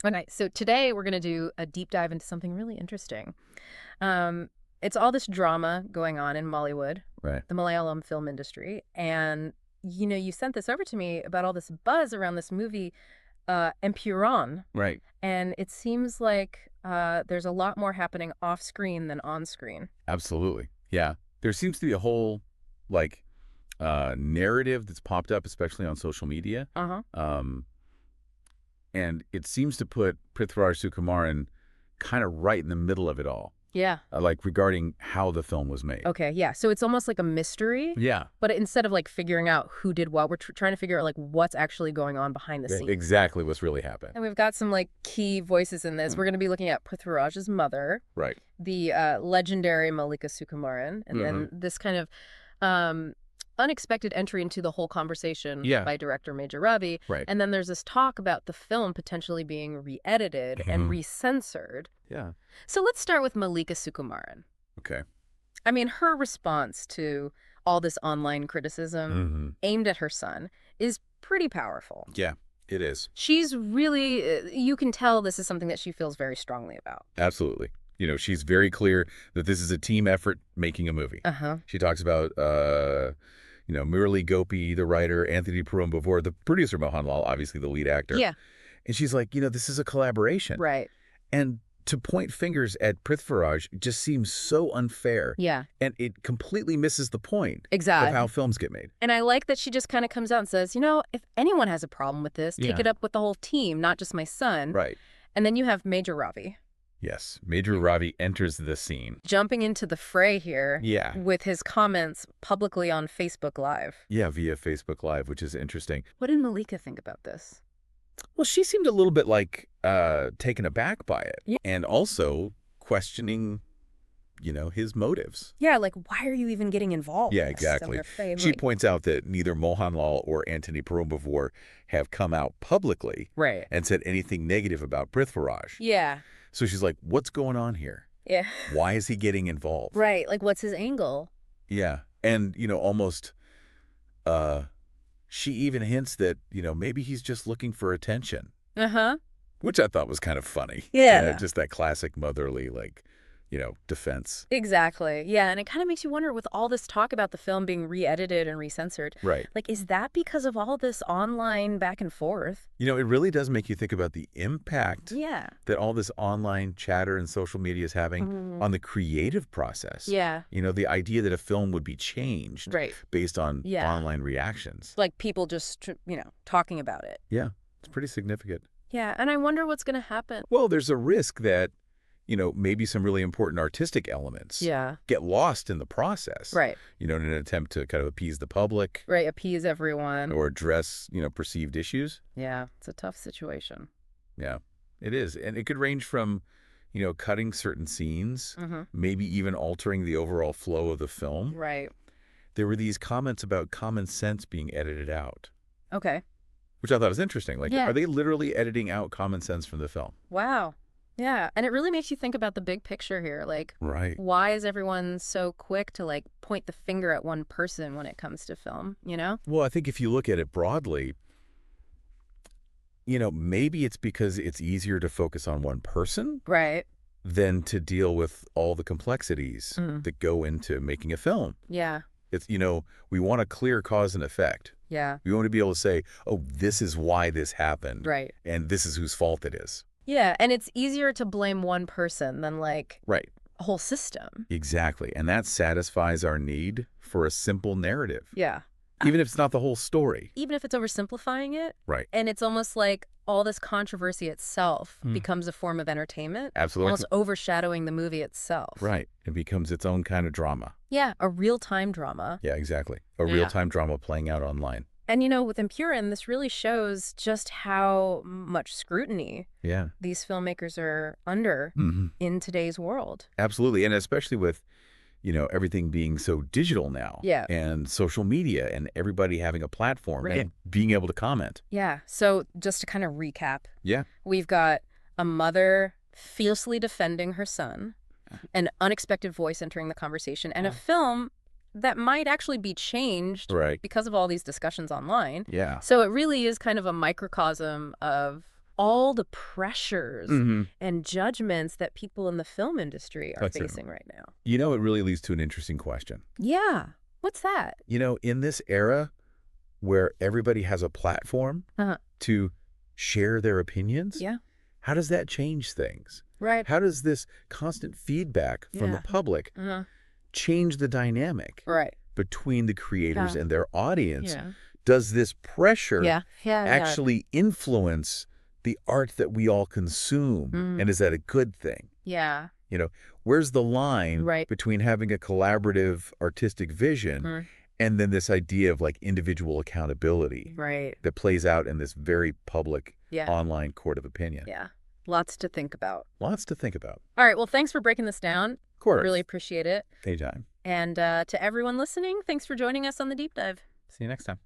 Okay, so today we're going to do a deep dive into something really interesting. It's all this drama going on in Mollywood, Right. the Malayalam film industry. And, you sent this over to me about all this buzz around this movie, Empuraan. Right. And it seems like there's a lot more happening off screen than on screen. Absolutely. Yeah. There seems to be a whole, like, narrative that's popped up, especially on social media. Uh-huh. And it seems to put Prithviraj Sukumaran kind of right in the middle of it all, Yeah. like regarding how the film was made. Okay, yeah. So it's almost like a mystery. Yeah. But instead of like figuring out who did what, we're trying to figure out like what's actually going on behind the scenes. Exactly what's really happened. And we've got some like key voices in this. We're going to be looking at Prithviraj's mother, Right. the legendary Mallika Sukumaran, and then this kind of unexpected entry into the whole conversation by director Major Ravi. Right. And then there's this talk about the film potentially being re-edited and recensored. Yeah. So let's start with Mallika Sukumaran. Okay. I mean, her response to all this online criticism aimed at her son is pretty powerful. Yeah, it is. She's really, you can tell this is something that she feels very strongly about. Absolutely. You know, she's very clear that this is a team effort making a movie. Uh-huh. She talks about, Murali Gopi, the writer, Anthony Perumbavar, the producer, Mohanlal, obviously the lead actor. Yeah. And she's like, this is a collaboration. Right. And to point fingers at Prithviraj just seems so unfair. Yeah. And it completely misses the point Exactly. of how films get made. And I like that she just kind of comes out and says, if anyone has a problem with this, take it up with the whole team, not just my son. Right. And then you have Major Ravi. Yes. Major Ravi enters the scene. Jumping into the fray here. Yeah. With his comments publicly on Facebook Live. Yeah, via Facebook Live, which is interesting. What did Mallika think about this? Well, she seemed a little bit like taken aback by it. Yeah. And also questioning, his motives. Yeah, like, why are you even getting involved? Yeah, exactly. She points out that neither Mohanlal or Anthony Perumbavar have come out publicly and said anything negative about Prithviraj. Yeah. So she's like, what's going on here? Yeah. Why is he getting involved? Right. Like, what's his angle? Yeah. And, almost she even hints that, maybe he's just looking for attention. Uh-huh. Which I thought was kind of funny. Yeah. Just that classic motherly, defense. Exactly. Yeah. And it kind of makes you wonder, with all this talk about the film being re-edited and recensored. Right. Like, is that because of all this online back and forth? It really does make you think about the impact Yeah. that all this online chatter and social media is having on the creative process. Yeah. The idea that a film would be changed based on online reactions. Like people just, talking about it. Yeah. It's pretty significant. Yeah. And I wonder what's going to happen. Well, there's a risk that maybe some really important artistic elements get lost in the process. Right. In an attempt to kind of appease the public. Right. Appease everyone. Or address, perceived issues. Yeah. It's a tough situation. Yeah, it is. And it could range from, cutting certain scenes, maybe even altering the overall flow of the film. Right. There were these comments about common sense being edited out. Okay. Which I thought was interesting. Like, are they literally editing out common sense from the film? Wow. Yeah. And it really makes you think about the big picture here. Like, why is everyone so quick to, point the finger at one person when it comes to film, Well, I think if you look at it broadly, maybe it's because it's easier to focus on one person. Right. Than to deal with all the complexities that go into making a film. Yeah. It's, we want a clear cause and effect. Yeah. We want to be able to say, oh, this is why this happened. Right. And this is whose fault it is. Yeah, and it's easier to blame one person than, a whole system. Exactly, and that satisfies our need for a simple narrative. Yeah. Even if it's not the whole story. Even if it's oversimplifying it. Right. And it's almost like all this controversy itself becomes a form of entertainment. Absolutely. Almost overshadowing the movie itself. Right. It becomes its own kind of drama. Yeah, a real-time drama. Yeah, exactly. A real-time drama playing out online. And, with Empuraan, this really shows just how much scrutiny these filmmakers are under in today's world. Absolutely. And especially with, everything being so digital now. Yeah. And social media and everybody having a platform and being able to comment. Yeah. So just to kind of recap. Yeah. We've got a mother fiercely defending her son, an unexpected voice entering the conversation, and a film that might actually be changed because of all these discussions online. Yeah. So it really is kind of a microcosm of all the pressures and judgments that people in the film industry are facing right now. You know, it really leads to an interesting question. Yeah. What's that? You know, in this era where everybody has a platform to share their opinions, how does that change things? Right. How does this constant feedback from the public change the dynamic between the creators and their audience? Does this pressure actually influence the art that we all consume? And is that a good thing? Yeah. You know, where's the line between having a collaborative artistic vision and then this idea of like individual accountability that plays out in this very public online court of opinion? Yeah. Lots to think about. Lots to think about. All right. Well, thanks for breaking this down. Of course. Really appreciate it. Anytime. And to everyone listening, thanks for joining us on The Deep Dive. See you next time.